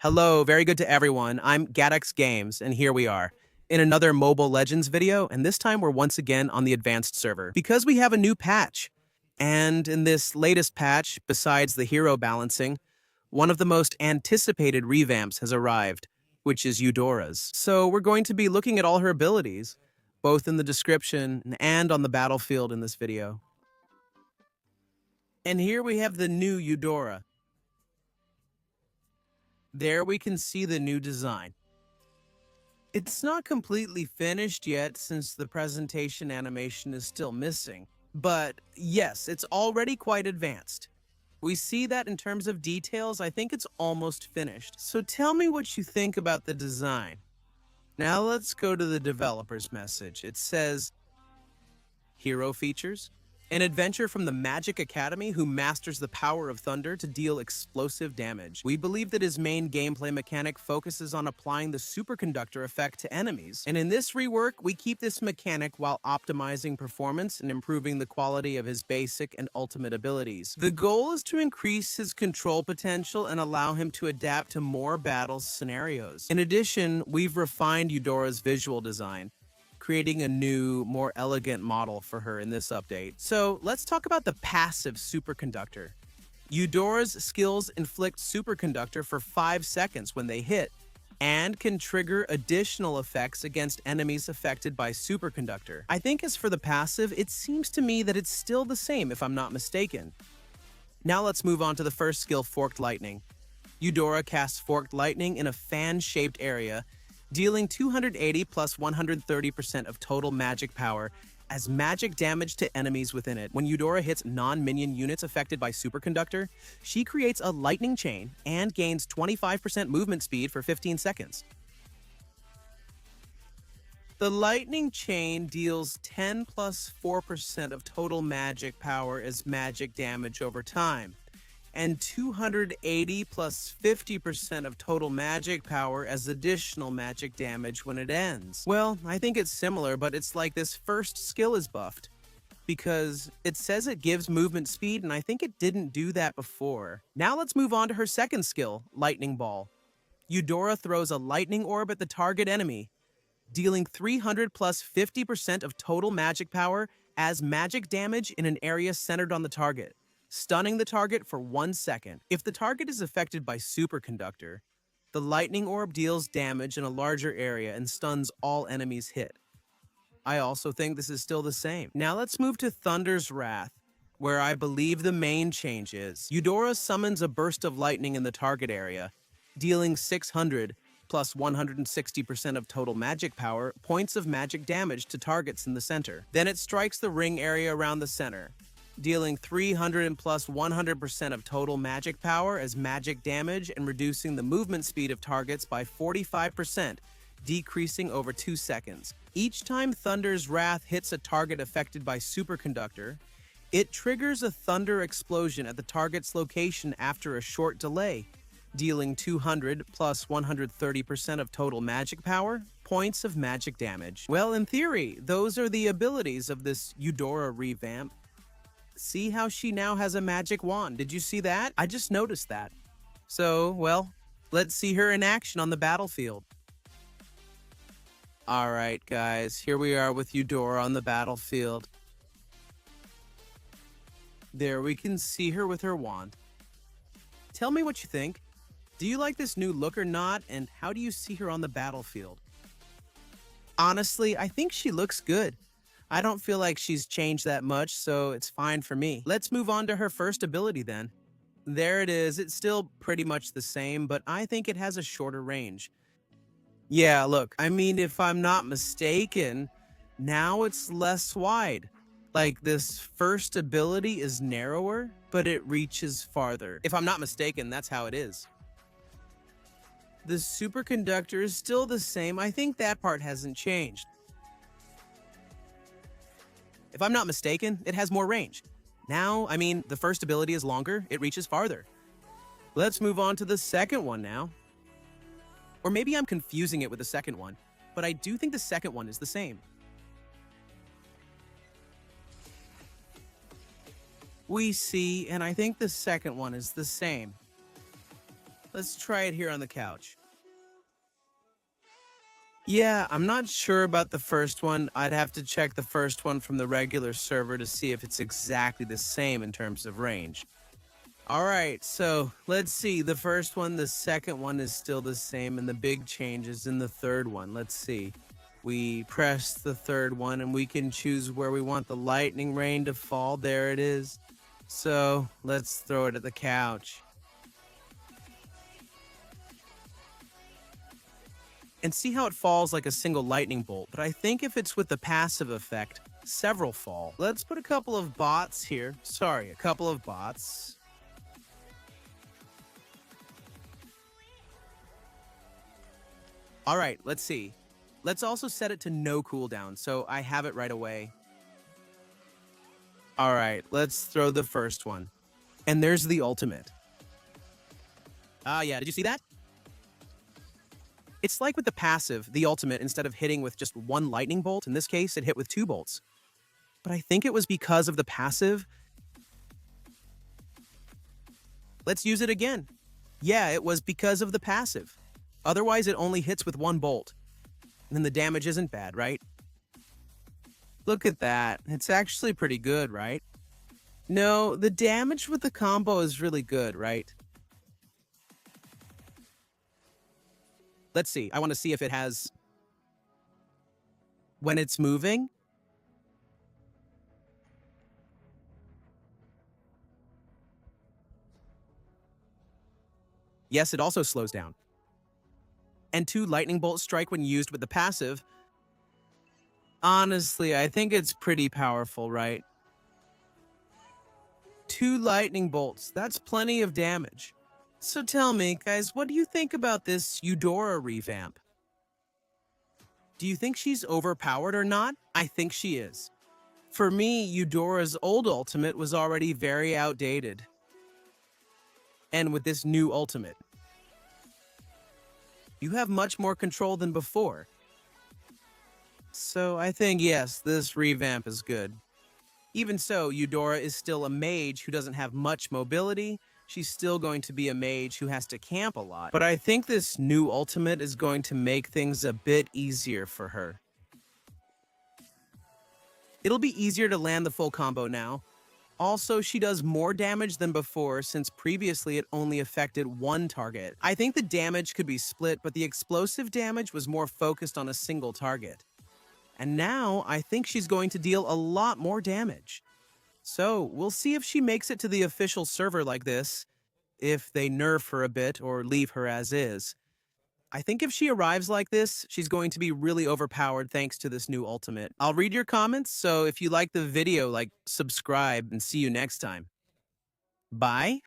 Hello, very good to everyone. I'm Gaddix Games, and here we are in another Mobile Legends video, and this time we're once again on the advanced server because we have a new patch. And in this latest patch, besides the hero balancing, one of the most anticipated revamps has arrived, which is Eudora's. So we're going to be looking at all her abilities, both in the description and on the battlefield in this video. And here we have the new Eudora. There we can see the new design. It's not completely finished yet since the presentation animation is still missing, but yes, it's already quite advanced. We see that in terms of details, I think it's almost finished. So tell me what you think about the design. Now let's go to the developer's message. It says, Hero features. An adventure from the Magic Academy who masters the power of thunder to deal explosive damage. We believe that his main gameplay mechanic focuses on applying the Superconductor effect to enemies. And in this rework, we keep this mechanic while optimizing performance and improving the quality of his basic and ultimate abilities. The goal is to increase his control potential and allow him to adapt to more battle scenarios. In addition, we've refined Eudora's visual design, creating a new, more elegant model for her in this update. So let's talk about the passive Superconductor. Eudora's skills inflict Superconductor for 5 seconds when they hit, and can trigger additional effects against enemies affected by Superconductor. I think as for the passive, it seems to me that it's still the same if I'm not mistaken. Now let's move on to the first skill, Forked Lightning. Eudora casts Forked Lightning in a fan-shaped area, dealing 280 plus 130% of total magic power as magic damage to enemies within it. When Eudora hits non-minion units affected by Superconductor, she creates a lightning chain and gains 25% movement speed for 15 seconds. The lightning chain deals 10 plus 4% of total magic power as magic damage over time, and 280 plus 50% of total magic power as additional magic damage when it ends. Well, I think it's similar, but it's like this first skill is buffed, because it says it gives movement speed, and I think it didn't do that before. Now let's move on to her second skill, Lightning Ball. Eudora throws a lightning orb at the target enemy, dealing 300 plus 50% of total magic power as magic damage in an area centered on the target, stunning the target for 1 second. If the target is affected by Superconductor, the lightning orb deals damage in a larger area and stuns all enemies hit. I also think this is still the same. Now let's move to Thunder's Wrath, where I believe the main change is. Eudora summons a burst of lightning in the target area, dealing 600 plus 160% of total magic power points of magic damage to targets in the center. Then it strikes the ring area around the center, dealing 300 and plus 100% of total magic power as magic damage and reducing the movement speed of targets by 45%, decreasing over 2 seconds. Each time Thunder's Wrath hits a target affected by Superconductor, it triggers a thunder explosion at the target's location after a short delay, dealing 200 plus 130% of total magic power, points of magic damage. Well, in theory, those are the abilities of this Eudora revamp. See how she now has a magic wand. Did you see that? I just noticed that. So, well, let's see her in action on the battlefield. Alright, guys, here we are with Eudora on the battlefield. There we can see her with her wand. Tell me what you think. Do you like this new look or not, and how do you see her on the battlefield? Honestly, I think she looks good. I don't feel like she's changed that much, so it's fine for me. Let's move on to her first ability then. There it is. It's still pretty much the same, but I think it has a shorter range. Yeah, look, I mean, if I'm not mistaken, now it's less wide. Like, this first ability is narrower, but it reaches farther. If I'm not mistaken, that's how it is. The Superconductor is still the same. I think that part hasn't changed. If I'm not mistaken, it has more range. Now, I mean, the first ability is longer, it reaches farther. Let's move on to the second one now. Or maybe I'm confusing it with the second one, but I do think the second one is the same. We see, and I think the second one is the same. Let's try it here on the couch. Yeah, I'm not sure about the first one. I'd have to check the first one from the regular server to see if it's exactly the same in terms of range. All right, so let's see. The first one, the second one is still the same, and the big change is in the third one. Let's see. We press the third one, and we can choose where we want the lightning rain to fall. There it is. So let's throw it at the couch. And see how it falls like a single lightning bolt. But I think if it's with the passive effect, several fall. Let's put a couple of bots here. Sorry, a couple of bots. All right, let's see. Let's also set it to no cooldown, so I have it right away. All right, let's throw the first one. And there's the ultimate. Ah, yeah, did you see that? It's like with the passive, the ultimate, instead of hitting with just one lightning bolt, in this case, it hit with 2 bolts. But I think it was because of the passive. Let's use it again. Yeah, it was because of the passive. Otherwise, it only hits with 1 bolt. And then the damage isn't bad, right? Look at that. It's actually pretty good, right? No, the damage with the combo is really good, right? Let's see. I want to see if it has... When it's moving? Yes, it also slows down. And 2 lightning bolts strike when used with the passive. Honestly, I think it's pretty powerful, right? 2 lightning bolts. That's plenty of damage. So tell me, guys, what do you think about this Eudora revamp? Do you think she's overpowered or not? I think she is. For me, Eudora's old ultimate was already very outdated. And with this new ultimate, you have much more control than before. So I think, yes, this revamp is good. Even so, Eudora is still a mage who doesn't have much mobility. She's still going to be a mage who has to camp a lot. But I think this new ultimate is going to make things a bit easier for her. It'll be easier to land the full combo now. Also, she does more damage than before since previously it only affected 1 target. I think the damage could be split, but the explosive damage was more focused on a single target. And now, I think she's going to deal a lot more damage. So, we'll see if she makes it to the official server like this, if they nerf her a bit or leave her as is. I think if she arrives like this, she's going to be really overpowered thanks to this new ultimate. I'll read your comments, so if you like the video, subscribe, and see you next time. Bye.